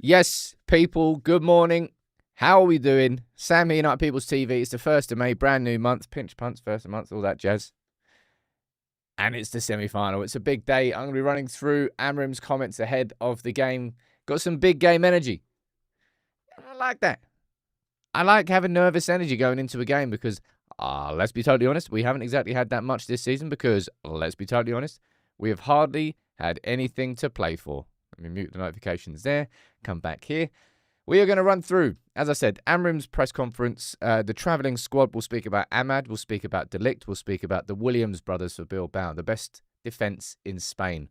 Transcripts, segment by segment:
Yes, people, good morning. How are we doing? Sam here, United People's TV. It's the 1st of May, brand new month. Pinch punts, 1st of month, all that jazz. And it's the semi-final. It's a big day. I'm going to be running through Amorim's comments ahead of the game. Got some big game energy. I like that. I like having nervous energy going into a game because, let's be totally honest, we haven't exactly had that much this season because, let's be totally honest, we have hardly had anything to play for. Let me mute the notifications there. Come back here. We are going to run through, as I said, Amorim's press conference. The travelling squad will speak about Ahmad. We'll speak about De Ligt. We'll speak about the Williams brothers for Bilbao, the best defence in Spain.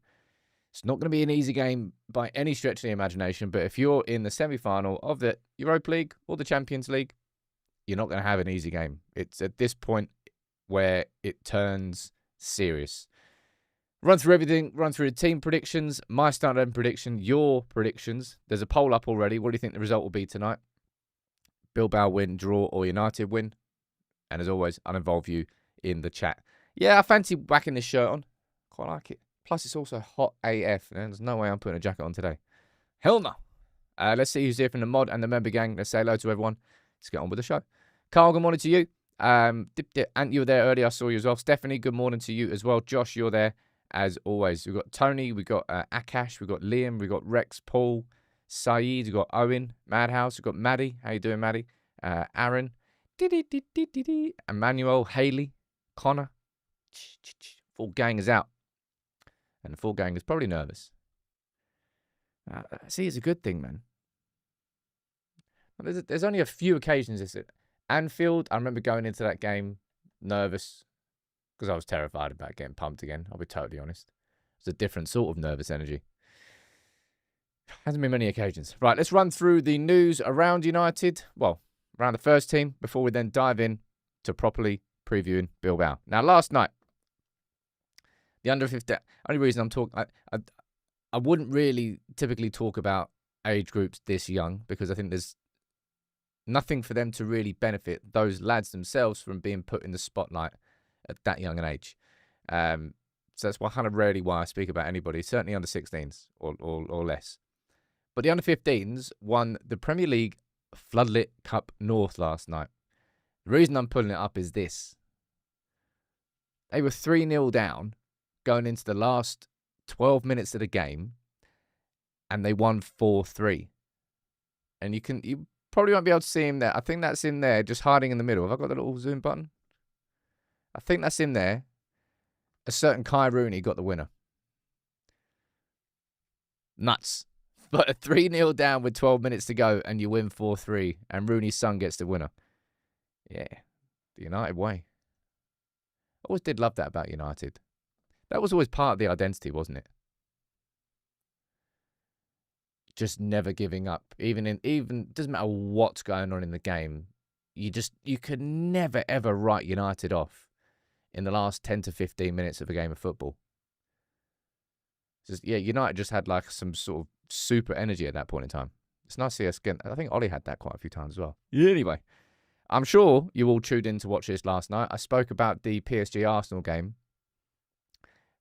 It's not going to be an easy game by any stretch of the imagination, but if you're in the semi-final of the Europa League or the Champions League, you're not going to have an easy game. It's at this point where it turns serious. Run through everything, run through the team predictions, my start-end prediction, your predictions. There's a poll up already. What do you think the result will be tonight? Bilbao win, draw, or United win? And as always, I'll involve you in the chat. Yeah, I fancy whacking this shirt on. Quite like it. Plus, it's also hot AF. And there's no way I'm putting a jacket on today. Hell no. Let's see who's here from the mod and the member gang. Let's say hello to everyone. Let's get on with the show. Carl, good morning to you. Ant, you were there earlier. I saw you as well. Stephanie, good morning to you as well. Josh, you're there. As always, we've got Tony, we've got Akash, we've got Liam, we've got Rex, Paul, Saeed, we've got Owen, Madhouse, we've got Maddie. How you doing, Maddie? Aaron, Emmanuel, Haley, Connor. Full gang is out. And the full gang is probably nervous. See, it's a good thing, man. There's only a few occasions. It's at Anfield. I remember going into that game nervous. Because I was terrified about getting pumped again. I'll be totally honest. It's a different sort of nervous energy. Hasn't been many occasions. Right, let's run through the news around United. Well, around the first team before we then dive in to properly previewing Bilbao. Now, last night, the under-15... Only reason I'm talking... I wouldn't really typically talk about age groups this young because I think there's nothing for them to really benefit those lads themselves from being put in the spotlight at that young an age. So that's kind of rarely why I speak about anybody, certainly under 16s or less. But the under 15s won the Premier League Floodlit Cup North last night. The reason I'm pulling it up is this. They were 3-0 down going into the last 12 minutes of the game and they won 4-3. And you probably won't be able to see him there. I think that's in there, just hiding in the middle. Have I got the little zoom button? I think that's in there. A certain Kai Rooney got the winner. Nuts. But a 3-0 down with 12 minutes to go and you win 4-3 and Rooney's son gets the winner. Yeah, the United way. I always did love that about United. That was always part of the identity, wasn't it? Just never giving up. Even doesn't matter what's going on in the game. You could never ever write United off in the last 10 to 15 minutes of a game of football. United just had like some sort of super energy at that point in time. It's nice to see us again. I think Ollie had that quite a few times as well. Anyway, I'm sure you all tuned in to watch this last night. I spoke about the PSG Arsenal game.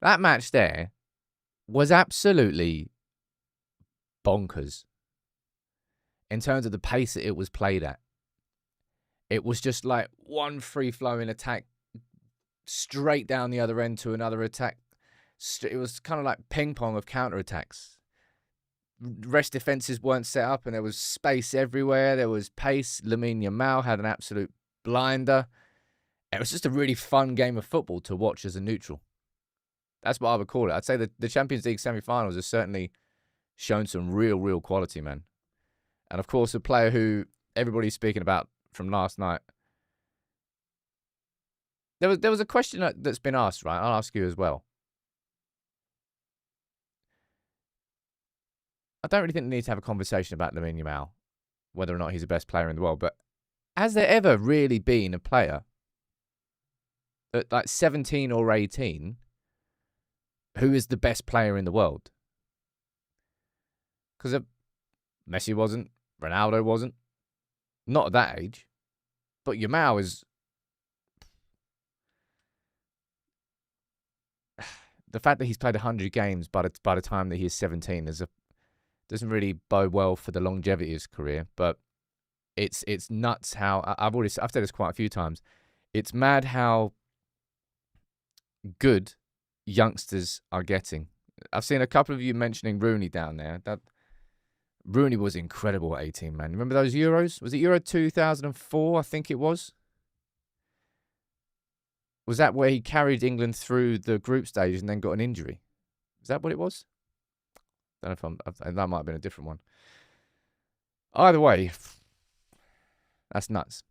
That match there was absolutely bonkers in terms of the pace that it was played at. It was just like one free-flowing attack straight down the other end to another attack. It was kind of like ping-pong of counter-attacks. Rest defences weren't set up and there was space everywhere. There was pace. Lamine Yamal had an absolute blinder. It was just a really fun game of football to watch as a neutral. That's what I would call it. I'd say that the Champions League semi-finals has certainly shown some real quality, man. And of course, a player who everybody's speaking about from last night. There was a question that's been asked, right? I'll ask you as well. I don't really think we need to have a conversation about Lamine Yamal, whether or not he's the best player in the world. But has there ever really been a player at like 17 or 18 who is the best player in the world? Because Messi wasn't, Ronaldo wasn't, not at that age. But Yamal is... The fact that he's played 100 games by the time that he's 17 is Doesn't really bode well for the longevity of his career, but it's nuts how I've said this quite a few times. It's mad how good youngsters are getting. I've seen a couple of you mentioning Rooney down there. That Rooney was incredible at 18, man. Remember those Euros? Was it Euro 2004? I think it was. Was that where he carried England through the group stage and then got an injury? Is that what it was? I don't know if that might have been a different one. Either way, that's nuts.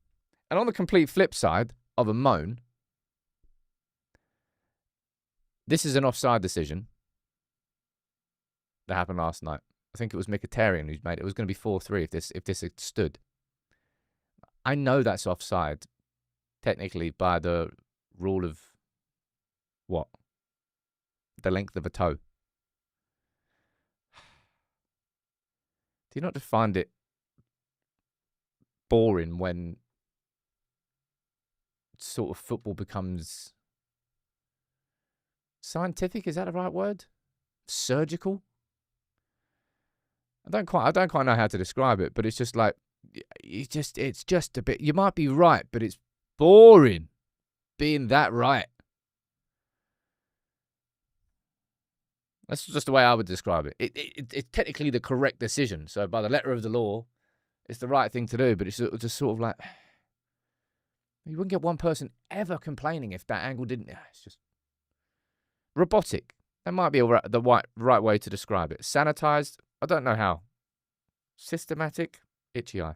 And on the complete flip side of a moan, this is an offside decision that happened last night. I think it was Mkhitaryan who's made it. It was going to be 4-3 if this had stood. I know that's offside, technically, by the rule of what? The length of a toe. Do you not just find it boring when sort of football becomes scientific? Is that the right word? Surgical? I don't quite know how to describe it, but it's just like it's just a bit. You might be right, but it's boring being that right. That's just the way I would describe it. It's technically the correct decision. So by the letter of the law, it's the right thing to do. But it's just sort of like you wouldn't get one person ever complaining if that angle didn't. It's just robotic. That might be the right way to describe it. Sanitized. I don't know how. Systematic. Itchy eye.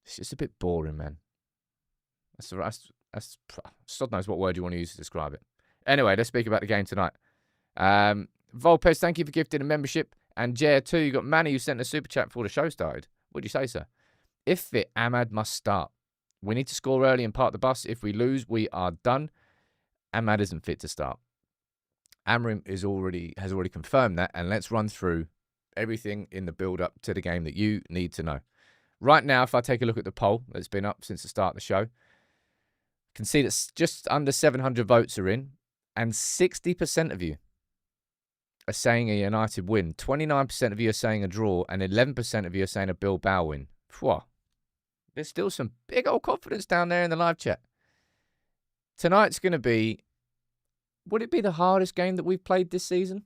It's just a bit boring, man. That's God knows what word you want to use to describe it. Anyway, let's speak about the game tonight. Volpez, thank you for gifting a membership. And Jer2, you got Manny who sent a super chat before the show started. What do you say, sir? If fit, Ahmad must start. We need to score early and park the bus. If we lose, we are done. Ahmad isn't fit to start. Amorim has already confirmed that, and let's run through everything in the build-up to the game that you need to know. Right now, if I take a look at the poll that's been up since the start of the show, I can see that just under 700 votes are in, and 60% of you are saying a United win. 29% of you are saying a draw, and 11% of you are saying a Bilbao win. Phew. There's still some big old confidence down there in the live chat. Tonight's going to be... Would it be the hardest game that we've played this season?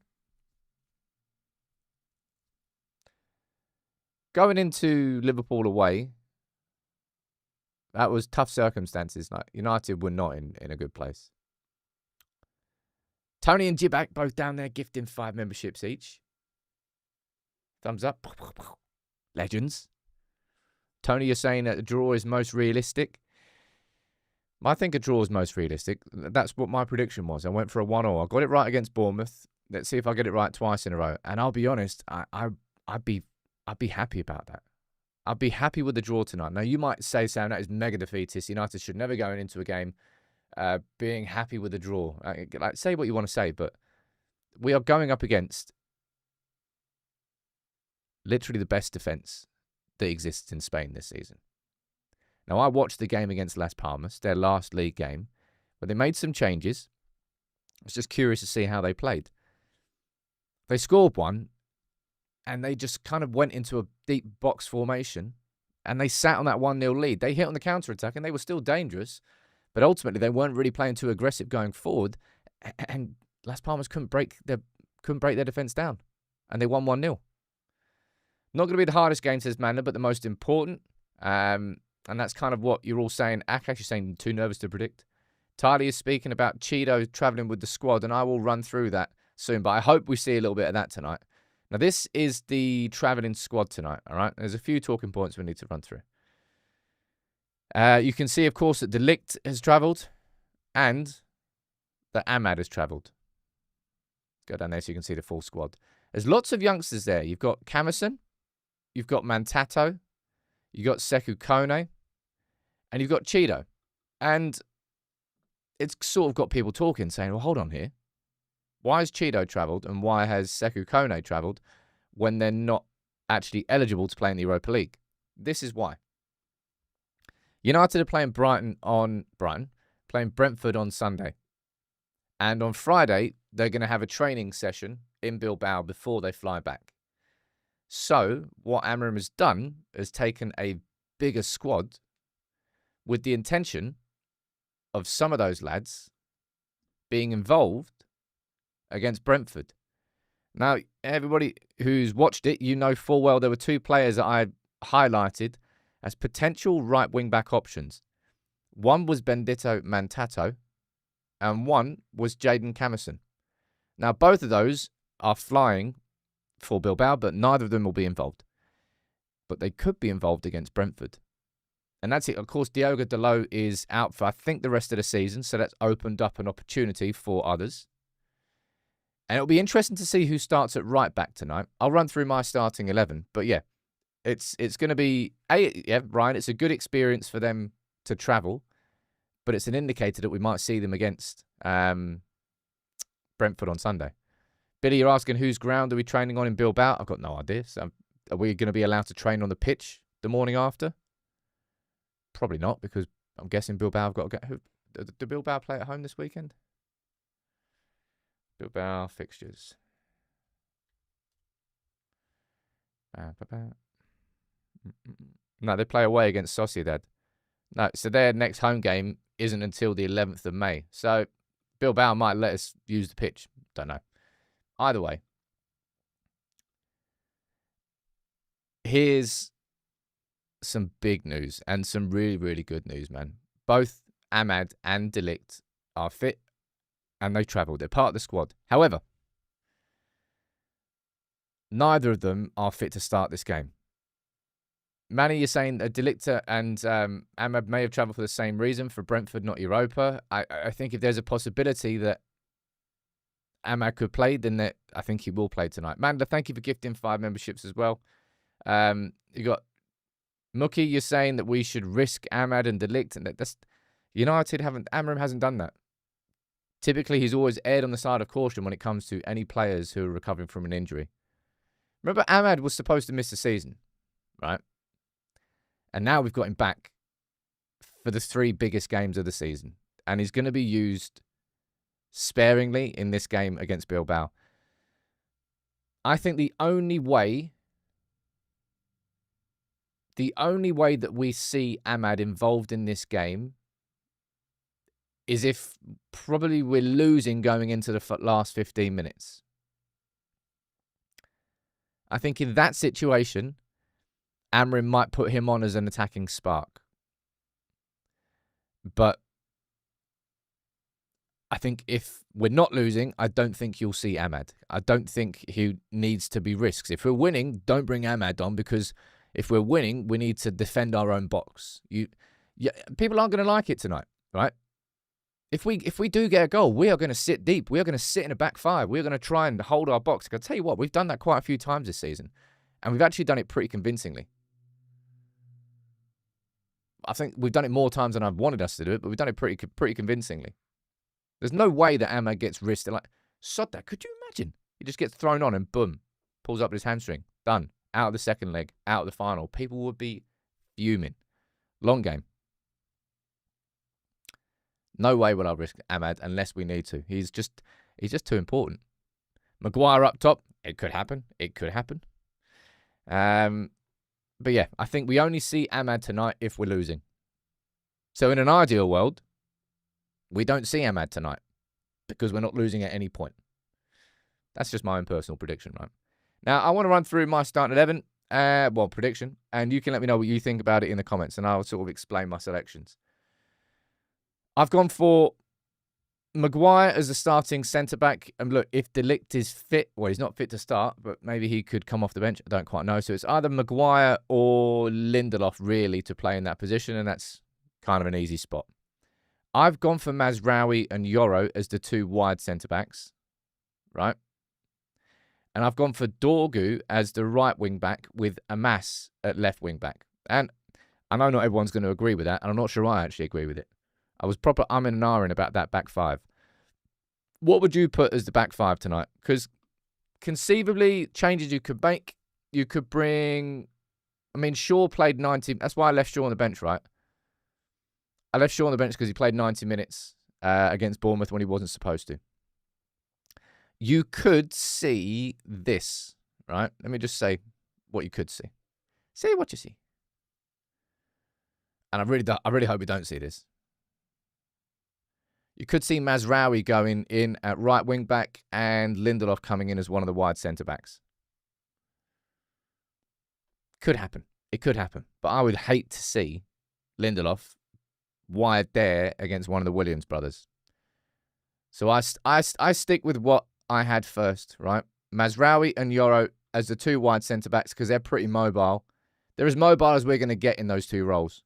Going into Liverpool away, that was tough circumstances. Like United were not in a good place. Tony and Jibak both down there gifting 5 memberships each. Thumbs up. Legends. Tony, you're saying that a draw is most realistic. I think a draw is most realistic. That's what my prediction was. I went for a 1-1. I got it right against Bournemouth. Let's see if I get it right twice in a row. And I'll be honest, I'd be happy about that. I'd be happy with the draw tonight. Now, you might say, Sam, that is mega defeatist. United should never go into a game being happy with the draw. Like, say what you want to say, but we are going up against literally the best defence that exists in Spain this season. Now, I watched the game against Las Palmas, their last league game, but they made some changes. I was just curious to see how they played. They scored one, and they just kind of went into a deep box formation, and they sat on that 1-0 lead. They hit on the counter-attack, and they were still dangerous, but ultimately they weren't really playing too aggressive going forward, and Las Palmas couldn't break their defence down, and they won 1-0. Not going to be the hardest game, says Manna, but the most important. And that's kind of what you're all saying. Akash is saying too nervous to predict. Tyler is speaking about Cheeto travelling with the squad, and I will run through that soon. But I hope we see a little bit of that tonight. Now, this is the travelling squad tonight, all right? There's a few talking points we need to run through. You can see, of course, that De Ligt has travelled and that Ahmad has travelled. Go down there so you can see the full squad. There's lots of youngsters there. You've got Camerson, you've got Mantato, you've got Sekou Kone, and you've got Cheeto. And it's sort of got people talking, saying, well, hold on here. Why has Cheeto travelled and why has Sekou Kone travelled when they're not actually eligible to play in the Europa League? This is why. United are playing playing Brentford on Sunday. And on Friday, they're going to have a training session in Bilbao before they fly back. So what Amorim has done is taken a bigger squad with the intention of some of those lads being involved against Brentford. Now, everybody who's watched it, you know full well there were two players that I highlighted as potential right wing-back options. One was Bendito Mantato, and one was Jaden Camerson. Now, both of those are flying for Bilbao, but neither of them will be involved. But they could be involved against Brentford. And that's it. Of course, Diogo Dalot is out for, I think, the rest of the season, so that's opened up an opportunity for others. And it'll be interesting to see who starts at right back tonight. I'll run through my starting 11, but yeah, it's going to be, Ryan, it's a good experience for them to travel, but it's an indicator that we might see them against Brentford on Sunday. Billy, you're asking whose ground are we training on in Bilbao? I've got no idea. So are we going to be allowed to train on the pitch the morning after? Probably not, because I'm guessing Bilbao have got to get... Do Bilbao play at home this weekend? Bilbao fixtures. No, they play away against Sociedad. No, so their next home game isn't until the 11th of May. So Bilbao might let us use the pitch. Don't know. Either way, here's some big news and some really, really good news, man. Both Ahmad and De Ligt are fit and they travel. They're part of the squad. However, neither of them are fit to start this game. Manny, you're saying that De Ligt and Ahmad may have travelled for the same reason, for Brentford, not Europa. I think if there's a possibility that Ahmad could play, then I think he will play tonight. Manda, thank you for gifting 5 memberships as well. You got Mookie, you're saying that we should risk Ahmad and De Ligt, and that's Amorim hasn't done that. Typically, he's always erred on the side of caution when it comes to any players who are recovering from an injury. Remember, Ahmad was supposed to miss the season, right? And now we've got him back for the 3 biggest games of the season, and he's going to be used sparingly in this game against Bilbao. I think the only way that we see Ahmad involved in this game is if probably we're losing going into the last 15 minutes. I think in that situation, Amorim might put him on as an attacking spark. But I think if we're not losing, I don't think you'll see Ahmad. I don't think he needs to be risked. If we're winning, don't bring Ahmad on, because if we're winning, we need to defend our own box. People aren't going to like it tonight, right? If we do get a goal, we are going to sit deep. We are going to sit in a back 5. We're going to try and hold our box. I'll tell you what, we've done that quite a few times this season, and we've actually done it pretty convincingly. I think we've done it more times than I've wanted us to do it, but we've done it pretty convincingly. There's no way that Ahmad gets risked. Like, sod that. Could you imagine? He just gets thrown on and boom, pulls up his hamstring. Done. Out of the second leg. Out of the final. People would be fuming. Long game. No way will I risk Ahmad unless we need to. He's just too important. Maguire up top. It could happen. It could happen. But yeah, I think we only see Ahmad tonight if we're losing. So in an ideal world, we don't see Ahmad tonight because we're not losing at any point. That's just my own personal prediction, right? Now, I want to run through my starting 11, prediction, and you can let me know what you think about it in the comments, and I'll sort of explain my selections. I've gone for Maguire as a starting centre-back. And look, if De Ligt is fit, well, he's not fit to start, but maybe he could come off the bench. I don't quite know. So it's either Maguire or Lindelof, really, to play in that position, and that's kind of an easy spot. I've gone for Mazraoui and Yoro as the 2 wide centre-backs, right? And I've gone for Dorgu as the right wing-back with Amas at left wing-back. And I know not everyone's going to agree with that, and I'm not sure I actually agree with it. I was proper umming and ahhing about that back 5. What would you put as the back 5 tonight? Because conceivably, changes you could make, you could bring... I mean, Shaw played 90... That's why I left Shaw on the bench, right? I left Shaw on the bench because he played 90 minutes against Bournemouth when he wasn't supposed to. You could see this, right? Let me just say what you could see. See what you see. And I really hope we don't see this. You could see Mazraoui going in at right wing back and Lindelof coming in as one of the wide centre backs. Could happen. It could happen. But I would hate to see Lindelof wide there against one of the Williams brothers. So I stick with what I had first, right? Mazraoui and Yoro as the two wide centre backs because they're pretty mobile. They're as mobile as we're going to get in those two roles.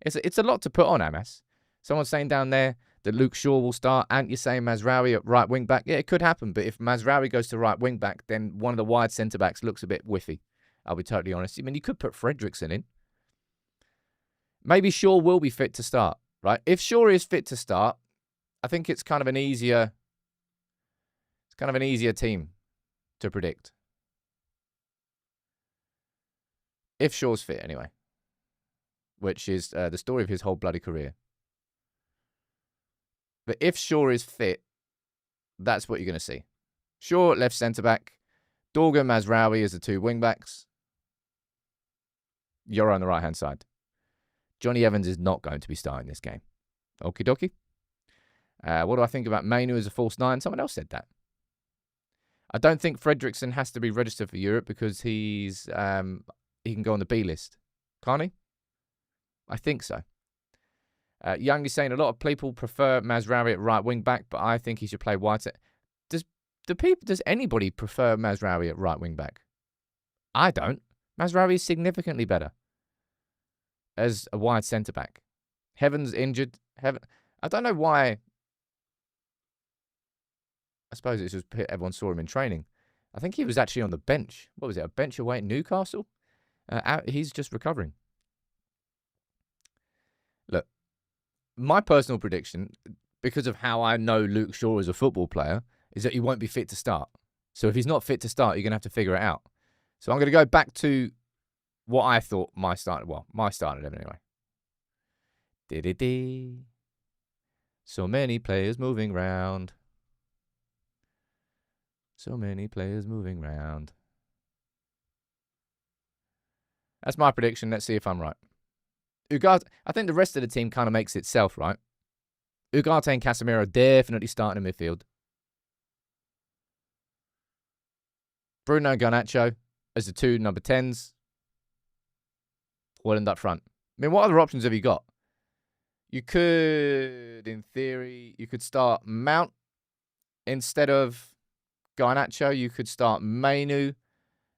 It's a lot to put on Amas. Someone's saying down there that Luke Shaw will start, and you're saying Mazraoui at right wing back. Yeah, it could happen, but if Mazraoui goes to right wing back, then one of the wide centre backs looks a bit whiffy. I'll be totally honest. I mean, you could put Fredrickson in. Maybe Shaw will be fit to start, right? If Shaw is fit to start, I think it's kind of an easier team to predict. If Shaw's fit, anyway. Which is the story of his whole bloody career. But if Shaw is fit, that's what you're going to see. Shaw, left centre-back. Dorgan, Mazraoui as the two wing-backs. You're on the right-hand side. Johnny Evans is not going to be starting this game. Okie dokie. What do I think about Mainu as a false nine? Someone else said that. I don't think Fredrickson has to be registered for Europe because he can go on the B list. Can't he? I think so. Young is saying a lot of people prefer Mazraoui at right wing back, but I think he should play wide set. Does anybody prefer Mazraoui at right wing back? I don't. Mazraoui is significantly better as a wide centre back. Heaven's injured. I don't know why. I suppose it's just everyone saw him in training. I think he was actually on the bench. What was it? A bench away at Newcastle? He's just recovering. Look, my personal prediction, because of how I know Luke Shaw as a football player, is that he won't be fit to start. So if he's not fit to start, you're going to have to figure it out. So I'm going to go back to what I thought my starting 11 anyway. Dee-dee-dee. So many players moving round. So many players moving round. That's my prediction. Let's see if I'm right. Ugarte, I think the rest of the team kind of makes itself, right? Ugarte and Casemiro definitely starting in midfield. Bruno Garnacho as the two number 10s. Holland up front. I mean, what other options have you got? You could, in theory, start Mount instead of Garnacho. You could start Mainu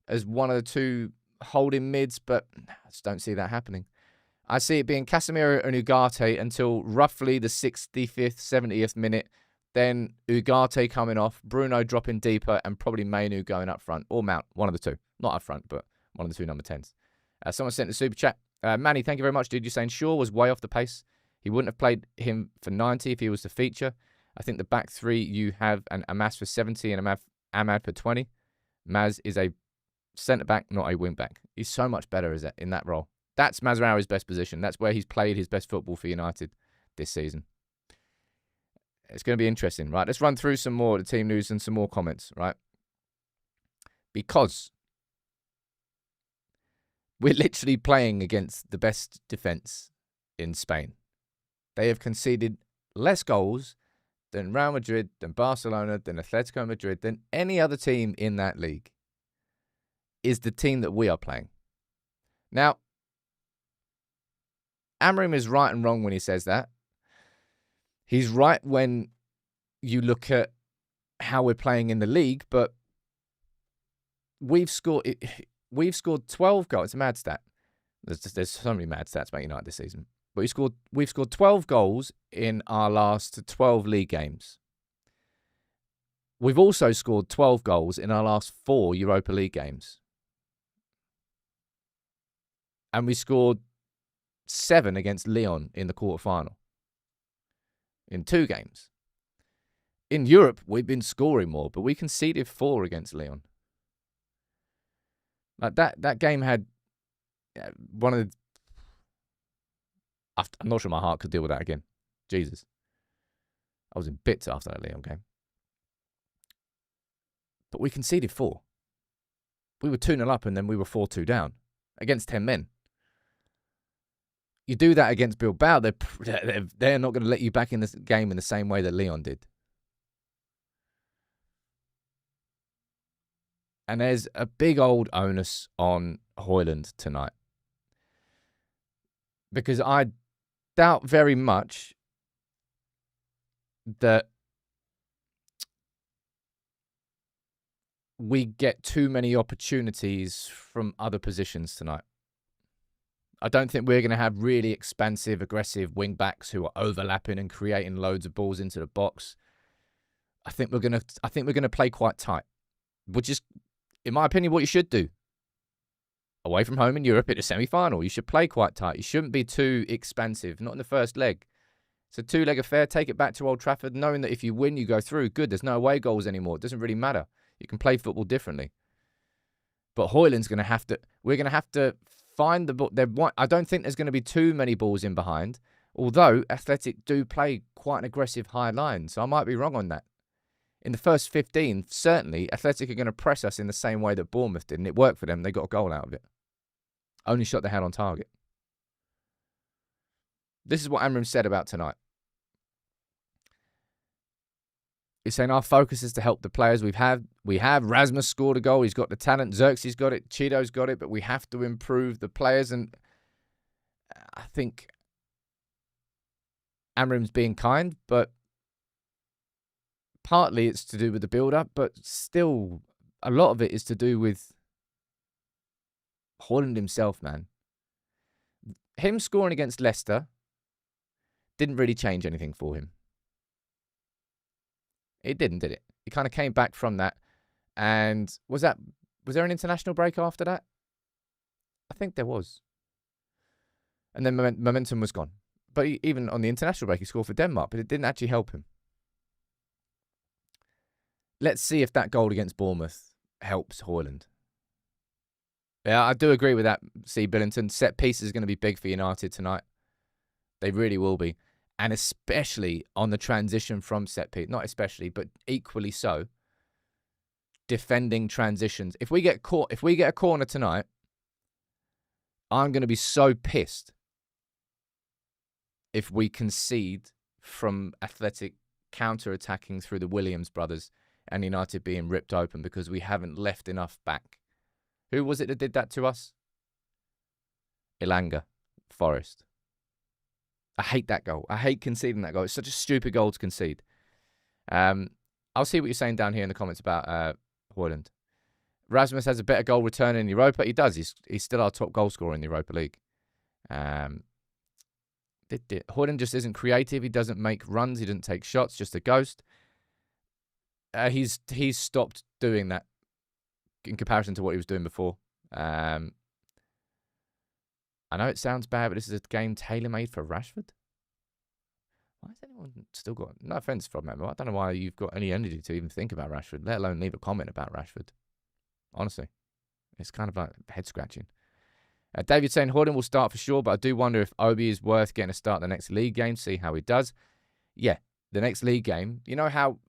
as one of the two holding mids, but I just don't see that happening. I see it being Casemiro and Ugarte until roughly the 65th, 70th minute. Then Ugarte coming off, Bruno dropping deeper, and probably Mainu going up front. Or Mount, one of the two. Not up front, but one of the two number 10s. Someone sent the super chat. Manny, thank you very much, dude. You're saying Shaw was way off the pace. He wouldn't have played him for 90 if he was the feature. I think the back three you have an Amas for 70 and Ahmad for 20. Maz is a centre-back, not a wing-back. He's so much better in that role. That's Mazraoui's best position. That's where he's played his best football for United this season. It's going to be interesting, right? Let's run through some more of the team news and some more comments, right? Because we're literally playing against the best defence in Spain. They have conceded less goals than Real Madrid, than Barcelona, than Atletico Madrid, than any other team in that league. Is the team that we are playing. Now, Amorim is right and wrong when he says that. He's right when you look at how we're playing in the league, but we've scored 12 goals. It's a mad stat. There's so many mad stats about United this season. But we've scored 12 goals in our last 12 league games. We've also scored 12 goals in our last 4 Europa League games. And we scored 7 against Lyon in the quarterfinal. In 2 games. In Europe, we've been scoring more, but we conceded 4 against Lyon. Like that game had one of the... I'm not sure my heart could deal with that again. Jesus. I was in bits after that Lyon game. But we conceded 4. We were 2-0 up and then we were 4-2 down against 10 men. You do that against Bilbao, they're not going to let you back in this game in the same way that Lyon did. And there's a big old onus on Højlund tonight. Because I doubt very much that we get too many opportunities from other positions tonight. I don't think we're going to have really expansive, aggressive wing backs who are overlapping and creating loads of balls into the box. I think we're going to play quite tight, which is, in my opinion, what you should do. Away from home in Europe at a semi-final, you should play quite tight. You shouldn't be too expansive, not in the first leg. It's a two-leg affair. Take it back to Old Trafford, knowing that if you win, you go through. Good, there's no away goals anymore. It doesn't really matter. You can play football differently. But Højlund's going to have to... We're going to have to find the ball. I don't think there's going to be too many balls in behind, although Athletic do play quite an aggressive high line, so I might be wrong on that. In the first 15, certainly, Athletic are going to press us in the same way that Bournemouth did, and it worked for them. They got a goal out of it. Only shot they had on target. This is what Amorim said about tonight. He's saying our focus is to help the players we have. Rasmus scored a goal. He's got the talent. Xerxes got it. Cheeto's got it. But we have to improve the players. And I think Amorim's being kind, but partly it's to do with the build-up, but still a lot of it is to do with Højlund himself, man. Him scoring against Leicester didn't really change anything for him. It didn't, did it? He kind of came back from that. And was there an international break after that? I think there was. And then momentum was gone. But even on the international break, he scored for Denmark, but it didn't actually help him. Let's see if that goal against Bournemouth helps Højlund. Yeah, I do agree with that, C. Billington. Set piece is going to be big for United tonight. They really will be. And especially on the transition from set piece. Not especially, but equally so. Defending transitions. If we get a corner tonight, I'm going to be so pissed if we concede from Athletic counter-attacking through the Williams brothers and United being ripped open because we haven't left enough back. Who was it that did that to us? Elanga, Forest. I hate that goal. I hate conceding that goal. It's such a stupid goal to concede. I'll see what you're saying down here in the comments about Højlund. Rasmus has a better goal return in Europa. He does. He's still our top goal scorer in the Europa League. Højlund just isn't creative. He doesn't make runs. He doesn't take shots. Just a ghost. He's stopped doing that in comparison to what he was doing before. I know it sounds bad, but this is a game tailor-made for Rashford. Why has anyone still got... No offence from him, I don't know why you've got any energy to even think about Rashford, let alone leave a comment about Rashford. Honestly. It's kind of like head-scratching. David saying Højlund will start for sure, but I do wonder if Obi is worth getting a start in the next league game, see how he does. Yeah, the next league game. You know how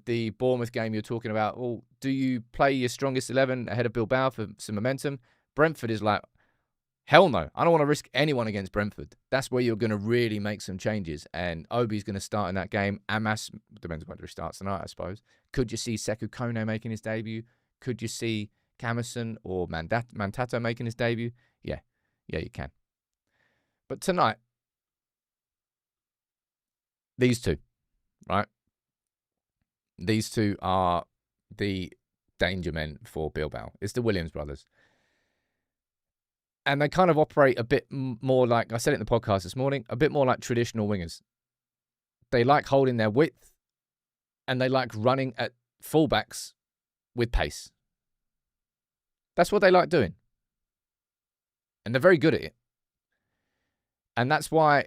the Bournemouth game you're talking about, well, do you play your strongest 11 ahead of Bilbao for some momentum? Brentford is like, hell no. I don't want to risk anyone against Brentford. That's where you're going to really make some changes. And Obi's going to start in that game. Amas, depends on whether he starts tonight, I suppose. Could you see Sekou Kone making his debut? Could you see Camerson or Mantato making his debut? Yeah, you can. But tonight, these two, right? These two are the danger men for Bilbao. It's the Williams brothers. And they kind of operate a bit more like, I said it in the podcast this morning, a bit more like traditional wingers. They like holding their width and they like running at fullbacks with pace. That's what they like doing. And they're very good at it. And that's why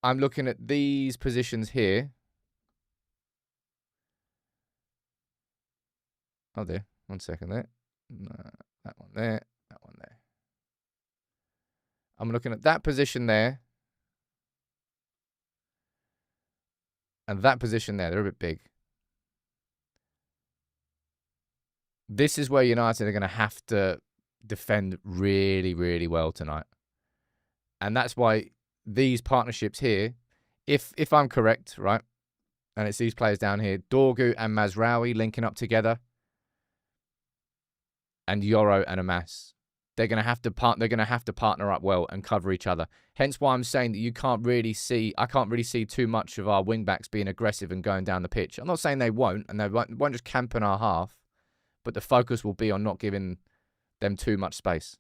I'm looking at these positions here. Oh, there. 1 second there. No, that one there. That one there. I'm looking at that position there. And that position there. They're a bit big. This is where United are going to have to defend really, really well tonight. And that's why these partnerships here, if I'm correct, right, and it's these players down here, Dorgu and Mazraoui linking up together, and Yoro and Amas, they're going to have to partner up well and cover each other. Hence why I'm saying that I can't really see too much of our wing backs being aggressive and going down the pitch. I'm not saying they won't, and they won't just camp in our half, but the focus will be on not giving them too much space,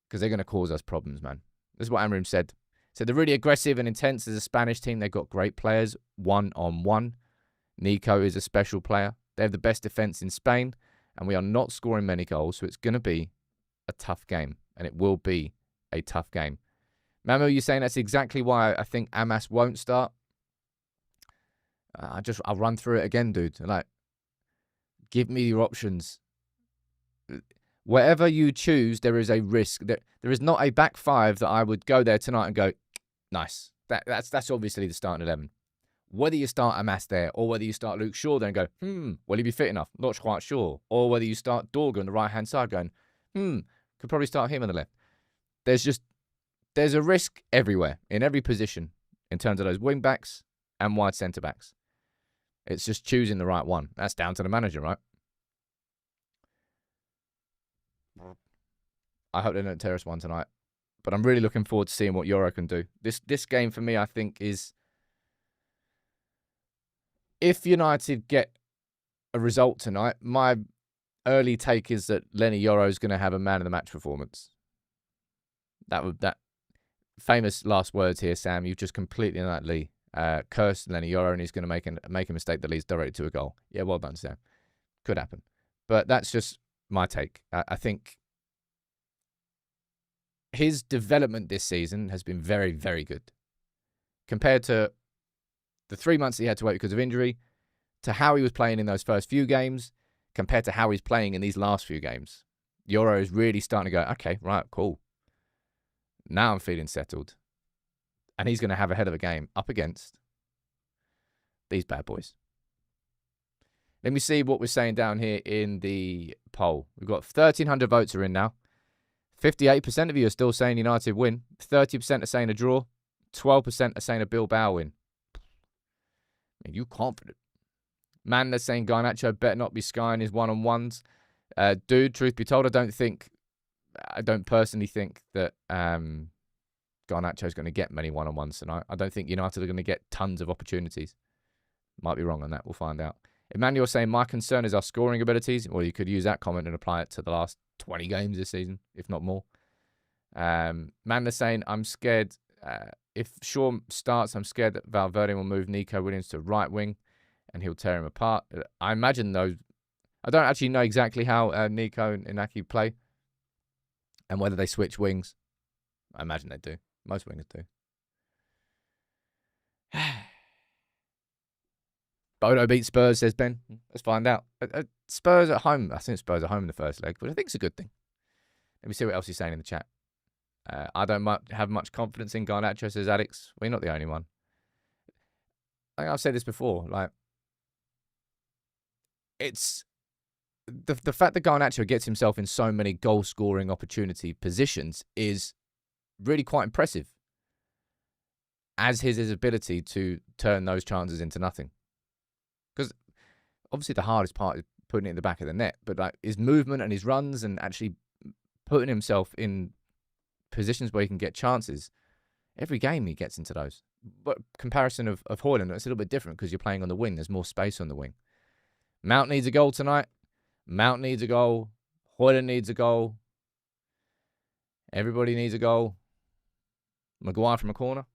because they're going to cause us problems, man. This is what Amorim said. So they're really aggressive and intense as a Spanish team. They've got great players, one-on-one. Nico is a special player. They have the best defence in Spain, and we are not scoring many goals, so it's going to be a tough game, and it will be a tough game. Mamu, you're saying that's exactly why I think Amas won't start. I'll run through it again, dude. Like, give me your options. Whatever you choose, there is a risk. There is not a back five that I would go there tonight and go, nice. That's obviously the starting 11. Whether you start Amas there or whether you start Luke Shaw there and go, will he be fit enough? Not quite sure. Or whether you start Dorgu on the right-hand side going, could probably start him on the left. There's a risk everywhere, in every position, in terms of those wing-backs and wide centre-backs. It's just choosing the right one. That's down to the manager, right? I hope they don't tear us one tonight. But I'm really looking forward to seeing what Yoro can do. This game, for me, I think is... If United get a result tonight, my early take is that Lenny Yoro is going to have a man-of-the-match performance. That famous last words here, Sam. You've just completely and utterly cursed Lenny Yoro, and he's going to make a mistake that leads directly to a goal. Yeah, well done, Sam. Could happen. But that's just my take. I think his development this season has been very, very good. Compared to the 3 months he had to wait because of injury, to how he was playing in those first few games, compared to how he's playing in these last few games. Yoro is really starting to go, okay, right, cool. Now I'm feeling settled. And he's going to have a hell of a game up against these bad boys. Let me see what we're saying down here in the poll. We've got 1,300 votes are in now. 58% of you are still saying United win. 30% are saying a draw. 12% are saying a Bilbao win. You confident. Man, they're saying Garnacho better not be skying his one-on-ones. Dude, truth be told, I don't personally think that Garnacho's going to get many one-on-ones tonight. I don't think United are going to get tons of opportunities. Might be wrong on that. We'll find out. Emmanuel saying, my concern is our scoring abilities. Well, you could use that comment and apply it to the last 20 games this season, if not more. Man, they're saying, I'm scared... if Shaw starts, I'm scared that Valverde will move Nico Williams to right wing and he'll tear him apart. I imagine, though, I don't actually know exactly how Nico and Inaki play and whether they switch wings. I imagine they do. Most wingers do. Bodo beat Spurs, says Ben. Let's find out. Spurs at home. I think Spurs at home in the first leg, but I think it's a good thing. Let me see what else he's saying in the chat. I don't have much confidence in Garnacho, says Alex. Well, you're not the only one. I think I've said this before. Like, it's the fact that Garnacho gets himself in so many goal-scoring opportunity positions is really quite impressive, as his ability to turn those chances into nothing. Because obviously the hardest part is putting it in the back of the net, but like his movement and his runs and actually putting himself in positions where he can get chances. Every game he gets into those. But comparison of Højlund, it's a little bit different because you're playing on the wing. There's more space on the wing. Mount needs a goal tonight. Mount needs a goal. Højlund needs a goal. Everybody needs a goal. Maguire from a corner.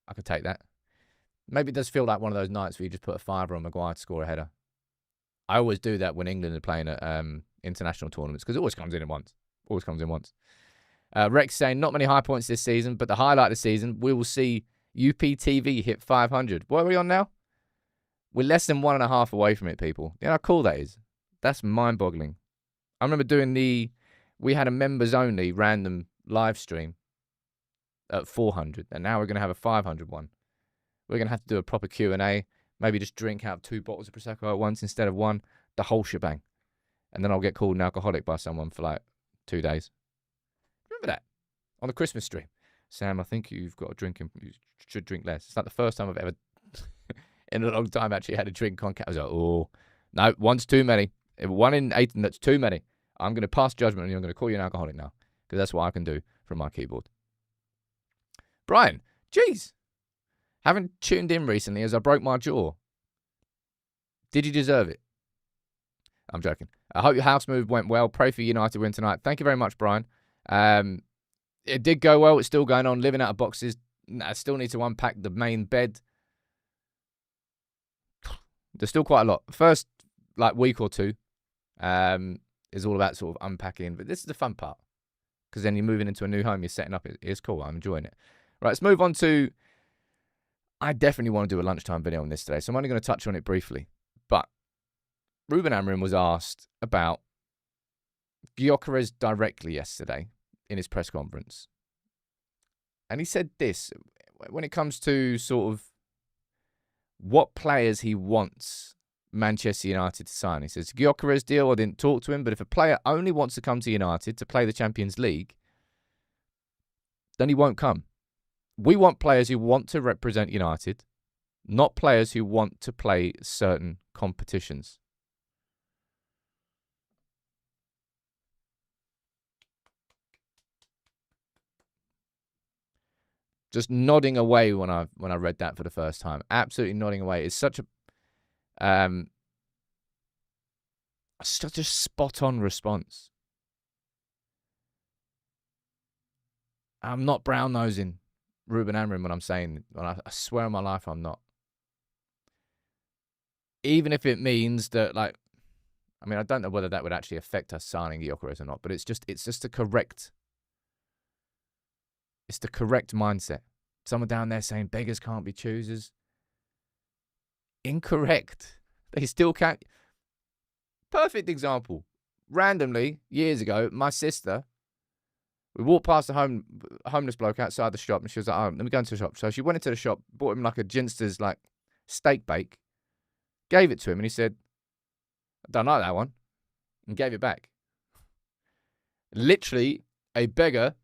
I could take that. Maybe it does feel like one of those nights where you just put a fiver on Maguire to score a header. I always do that when England are playing at international tournaments because it always comes in at once. Always comes in once. Rex saying, not many high points this season, but the highlight of the season, we will see UPTV hit 500. What are we on now? We're less than 1.5 away from it, people. You know how cool that is? That's mind-boggling. I remember doing we had a members-only random live stream at 400, and now we're going to have a 500 one. We're going to have to do a proper Q&A, maybe just drink out 2 bottles of Prosecco at once instead of one, the whole shebang. and then I'll get called an alcoholic by someone for like 2 days. Remember that? On the Christmas stream. Sam, I think you've got a drinking. You should drink less. It's like the first time I've ever, in a long time, actually had a drink on. I was like, oh, no, one's too many. 1 in 8, and that's too many. I'm going to pass judgment on you. I'm going to call you an alcoholic now because that's what I can do from my keyboard. Brian, geez, haven't tuned in recently as I broke my jaw. Did you deserve it? I'm joking. I hope your house move went well. Pray for United win tonight. Thank you very much, Brian. It did go well. It's still going on. Living out of boxes. I still need to unpack the main bed. There's still quite a lot. First, week or two is all about sort of unpacking. But this is the fun part. Because then you're moving into a new home. You're setting up. It's cool. I'm enjoying it. Right, let's move on to... I definitely want to do a lunchtime video on this today. So I'm only going to touch on it briefly. But Ruben Amorim was asked about Gyokeres directly yesterday in his press conference. And he said this, when it comes to sort of what players he wants Manchester United to sign. He says, Gyokeres deal, I didn't talk to him, but if a player only wants to come to United to play the Champions League, then he won't come. We want players who want to represent United, not players who want to play certain competitions. Just nodding away when I read that for the first time. Absolutely nodding away. It's such a spot on response. I'm not brown nosing Ruben Amorim when I'm saying, I swear on my life I'm not. Even if it means that, I don't know whether that would actually affect us signing Gyokeres or not, but it's just the correct mindset. Someone down there saying beggars can't be choosers. Incorrect. They still can't. Perfect example. Randomly, years ago, my sister, we walked past a homeless bloke outside the shop, and she was like, oh, let me go into the shop. So she went into the shop, bought him a Ginster's steak bake, gave it to him, and he said, I don't like that one, and gave it back. Literally, a beggar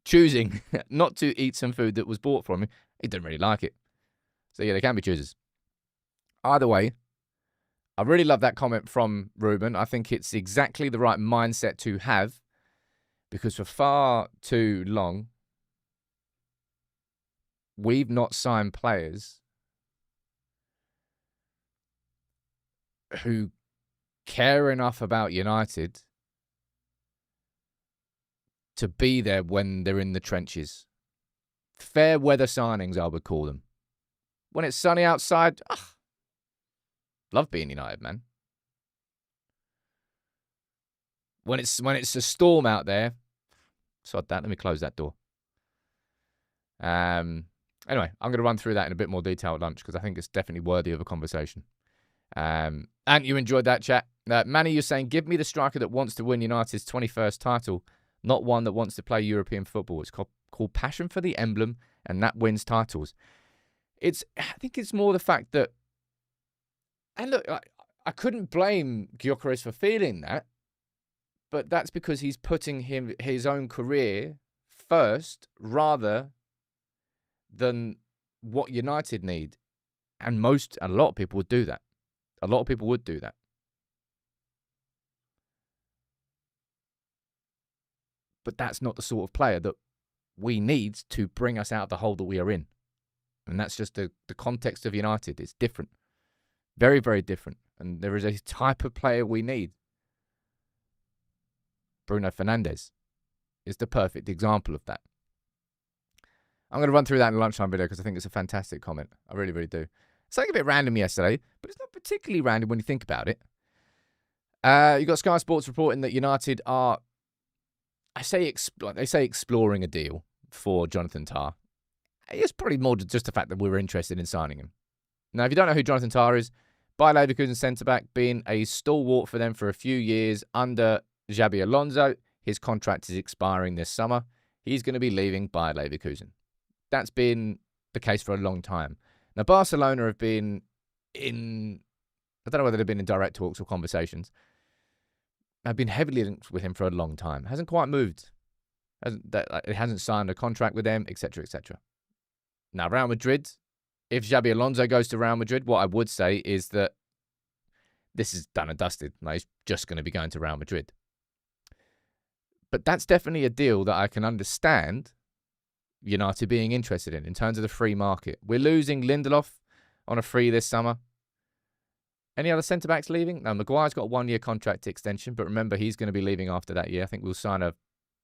choosing not to eat some food that was bought from him. He didn't really like it. So yeah, they can be choosers. Either way, I really love that comment from Ruben. I think it's exactly the right mindset to have, because for far too long, we've not signed players who care enough about United to be there when they're in the trenches. Fair weather signings, I would call them. When it's sunny outside, love being United, man. When it's a storm out there, sod that. Let me close that door. Anyway, I'm going to run through that in a bit more detail at lunch because I think it's definitely worthy of a conversation. And you enjoyed that chat. Manny, you're saying, give me the striker that wants to win United's 21st title, not one that wants to play European football. It's called passion for the emblem, and that wins titles. I think it's more the fact that, and look, I couldn't blame Gyokeres for feeling that, but that's because he's putting his own career first rather than what United need. And a lot of people would do that. A lot of people would do that. But that's not the sort of player that we need to bring us out of the hole that we are in. And that's just the context of United. It's different. Very, very different. And there is a type of player we need. Bruno Fernandes is the perfect example of that. I'm going to run through that in a lunchtime video because I think it's a fantastic comment. I really, really do. It's like a bit random yesterday, but it's not particularly random when you think about it. You've got Sky Sports reporting that United are, they say exploring a deal for Jonathan Tah. It's probably more just the fact that we're interested in signing him. Now, if you don't know who Jonathan Tah is, Bayer Leverkusen centre-back, being a stalwart for them for a few years under Xabi Alonso. His contract is expiring this summer. He's going to be leaving Bayer Leverkusen. That's been the case for a long time. Now, Barcelona have been I don't know whether they've been in direct talks or conversations, I've been heavily linked with him for a long time. Hasn't quite moved. It hasn't signed a contract with them, etc., etc. Now, Real Madrid, if Xabi Alonso goes to Real Madrid, what I would say is that this is done and dusted. Like, he's just going to be going to Real Madrid. But that's definitely a deal that I can understand United being interested in terms of the free market. We're losing Lindelof on a free this summer. Any other centre-backs leaving? No, Maguire's got a 1-year contract extension, but remember, he's going to be leaving after that year. I think we'll sign a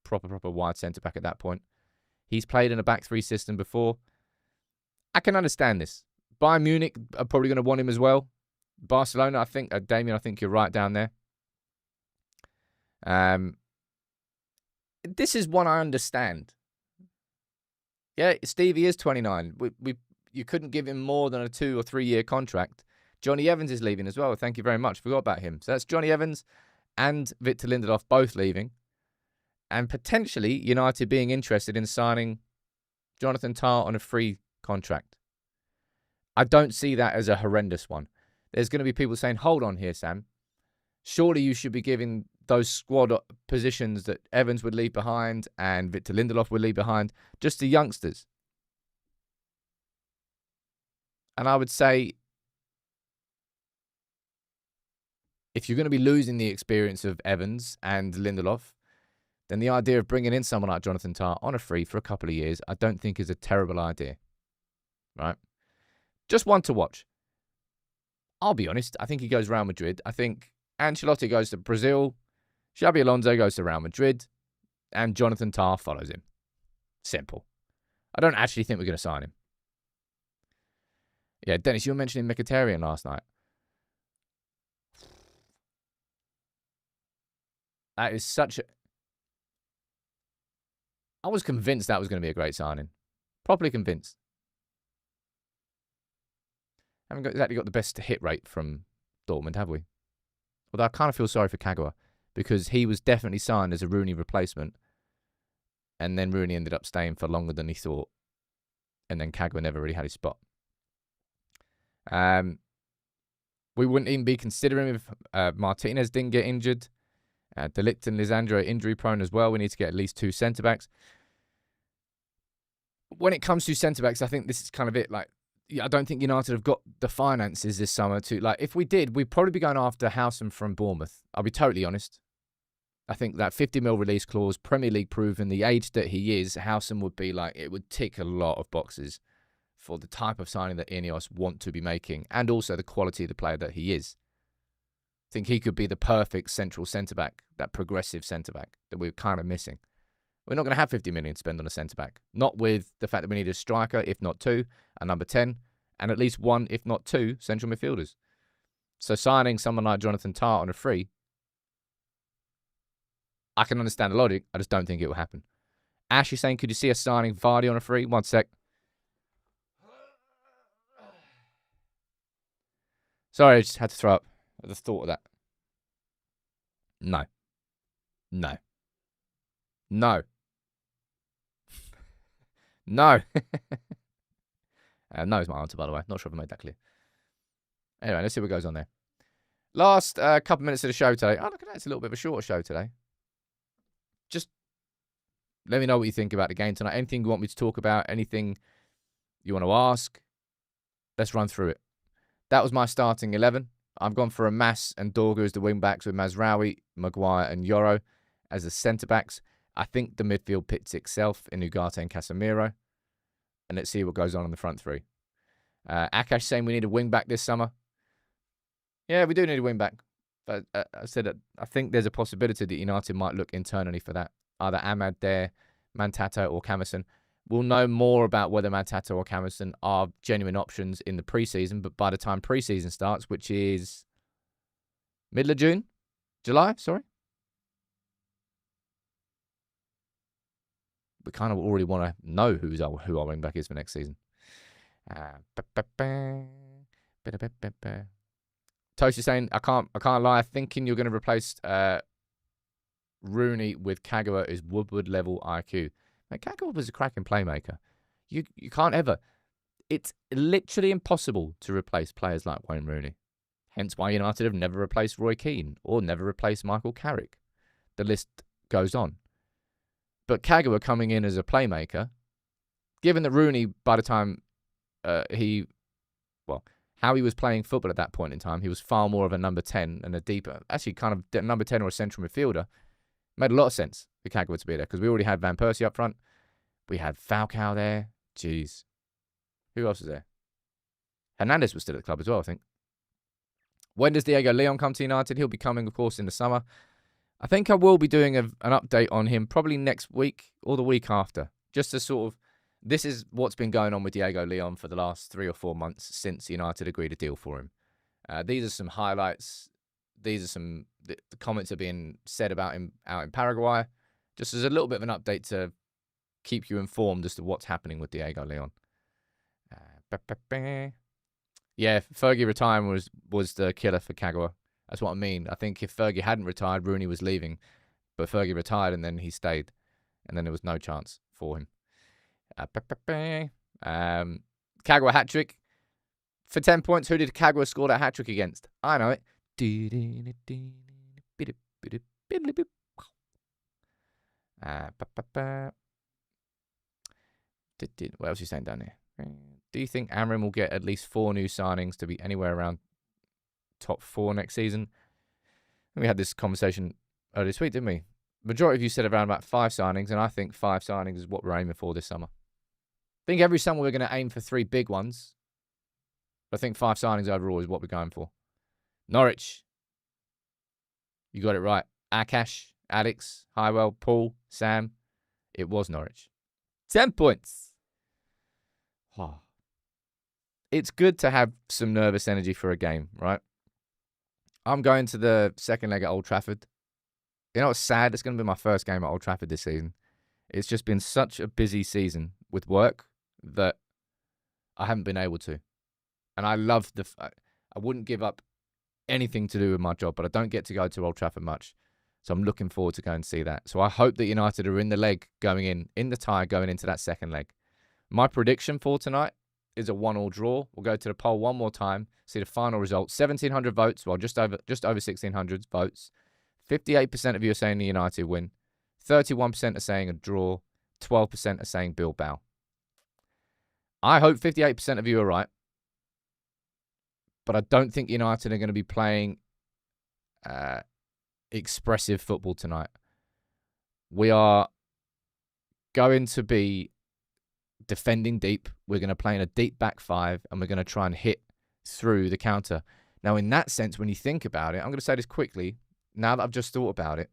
proper wide centre-back at that point. He's played in a back three system before. I can understand this. Bayern Munich are probably going to want him as well. Barcelona, I think, Damien, I think you're right down there. This is one I understand. Yeah, Stevie is 29. You couldn't give him more than a 2 or 3 year contract. Johnny Evans is leaving as well. Thank you very much. Forgot about him. So that's Johnny Evans and Victor Lindelof both leaving. And potentially United being interested in signing Jonathan Tah on a free contract. I don't see that as a horrendous one. There's going to be people saying, hold on here, Sam. Surely you should be giving those squad positions that Evans would leave behind and Victor Lindelof would leave behind just to youngsters. And I would say, if you're going to be losing the experience of Evans and Lindelof, then the idea of bringing in someone like Jonathan Tah on a free for a couple of years, I don't think is a terrible idea. Right? Just one to watch. I'll be honest. I think he goes Real Madrid. I think Ancelotti goes to Brazil. Xabi Alonso goes to Real Madrid. And Jonathan Tah follows him. Simple. I don't actually think we're going to sign him. Yeah, Dennis, you were mentioning Mkhitaryan last night. That is such a... I was convinced that was going to be a great signing. Properly convinced. Haven't exactly got the best hit rate from Dortmund, have we? Although I kind of feel sorry for Kagawa, because he was definitely signed as a Rooney replacement, and then Rooney ended up staying for longer than he thought, and then Kagawa never really had his spot. We wouldn't even be considering if Martinez didn't get injured. De Ligt and Lisandro are injury prone as well. We need to get at least 2 centre-backs. When it comes to centre-backs, I think this is kind of it. Like, yeah, I don't think United have got the finances this summer to... Like, if we did, we'd probably be going after Howson from Bournemouth. I'll be totally honest. I think that 50 mil release clause, Premier League proven, the age that he is, Howson would be like... It would tick a lot of boxes for the type of signing that Ineos want to be making, and also the quality of the player that he is. I think he could be the perfect central centre-back, that progressive centre-back that we're kind of missing. We're not going to have 50 million to spend on a centre-back. Not with the fact that we need a striker, if not 2, a number 10, and at least 1, if not 2, central midfielders. So signing someone like Jonathan Tah on a free, I can understand the logic. I just don't think it will happen. Ash is saying, could you see us signing Vardy on a free? One sec. Sorry, I just had to throw up at the thought of that. No. No. No. No. No is my answer, by the way. Not sure if I made that clear. Anyway, let's see what goes on there. Last couple minutes of the show today. Oh, look at that. It's a little bit of a shorter show today. Just let me know what you think about the game tonight. Anything you want me to talk about? Anything you want to ask? Let's run through it. That was my starting 11. I've gone for a Mas and Dorgu as the wing-backs with Mazraoui, Maguire and Yoro as the centre-backs. I think the midfield pits itself in Ugarte and Casemiro. And let's see what goes on in the front three. Akash saying we need a wing-back this summer. Yeah, we do need a wing-back. But I said that I think there's a possibility that United might look internally for that. Either Ahmad there, Mantato or Camerson. We'll know more about whether Mantato or Camerson are genuine options in the preseason, but by the time preseason starts, which is middle of June? July, sorry? We kind of already want to know who our wing back is for next season. Toast is saying, I can't lie, thinking you're going to replace Rooney with Kagawa is Woodward level IQ. Mate, Kagawa was a cracking playmaker. You can't ever. It's literally impossible to replace players like Wayne Rooney. Hence why United have never replaced Roy Keane or never replaced Michael Carrick. The list goes on. But Kagawa coming in as a playmaker, given that Rooney, by the time how he was playing football at that point in time, he was far more of a number 10 and a deeper, actually kind of number 10 or a central midfielder. Made a lot of sense for Kagawa to be there because we already had Van Persie up front. We had Falcao there. Jeez. Who else was there? Hernandez was still at the club as well, I think. When does Diego Leon come to United? He'll be coming, of course, in the summer. I think I will be doing an update on him probably next week or the week after. Just to sort of, this is what's been going on with Diego Leon for the last 3 or 4 months since United agreed a deal for him. These are some highlights. These are some, the comments are being said about him out in Paraguay. Just as a little bit of an update to keep you informed as to what's happening with Diego Leon. Yeah, Fergie retiring was the killer for Kagawa. That's what I mean. I think if Fergie hadn't retired, Rooney was leaving. But Fergie retired and then he stayed. And then there was no chance for him. Kagawa hat-trick. For 10 points, who did Kagawa score that hat-trick against? I know it. What else are you saying down here? Do you think Amorim will get at least 4 new signings to be anywhere around top 4 next season? And we had this conversation earlier this week, didn't we? Majority of you said around about 5 signings, and I think 5 signings is what we're aiming for this summer. I think every summer we're going to aim for 3 big ones. But I think 5 signings overall is what we're going for. Norwich. You got it right. Akash, Alex, Highwell, Paul, Sam. It was Norwich. 10 points. Oh. It's good to have some nervous energy for a game, right? I'm going to the second leg at Old Trafford. You know what's sad? It's going to be my first game at Old Trafford this season. It's just been such a busy season with work that I haven't been able to. And I love I wouldn't give up anything to do with my job, but I don't get to go to Old Trafford much. So I'm looking forward to going and see that. So I hope that United are in the leg going in the tie going into that second leg. My prediction for tonight is a 1-1 draw. We'll go to the poll one more time, see the final result. 1,700 votes, well, just over 1,600 votes. 58% of you are saying the United win. 31% are saying a draw. 12% are saying Bilbao. I hope 58% of you are right. But I don't think United are going to be playing expressive football tonight. We are going to be defending deep. We're going to play in a deep back 5, and we're going to try and hit through the counter. Now, in that sense, when you think about it, I'm going to say this quickly. Now that I've just thought about it,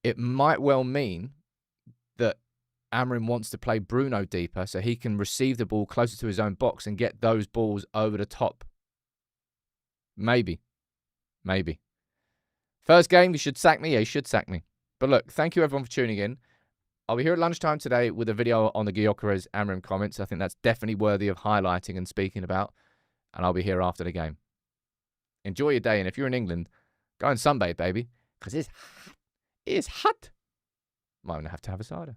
it might well mean that Amorim wants to play Bruno deeper so he can receive the ball closer to his own box and get those balls over the top. Maybe. First game, you should sack me. Yeah, you should sack me. But look, thank you everyone for tuning in. I'll be here at lunchtime today with a video on the Gyokeres Amorim comments. I think that's definitely worthy of highlighting and speaking about. And I'll be here after the game. Enjoy your day. And if you're in England, go and sunbathe, baby. Because it's hot. It's hot. Might have to have a cider.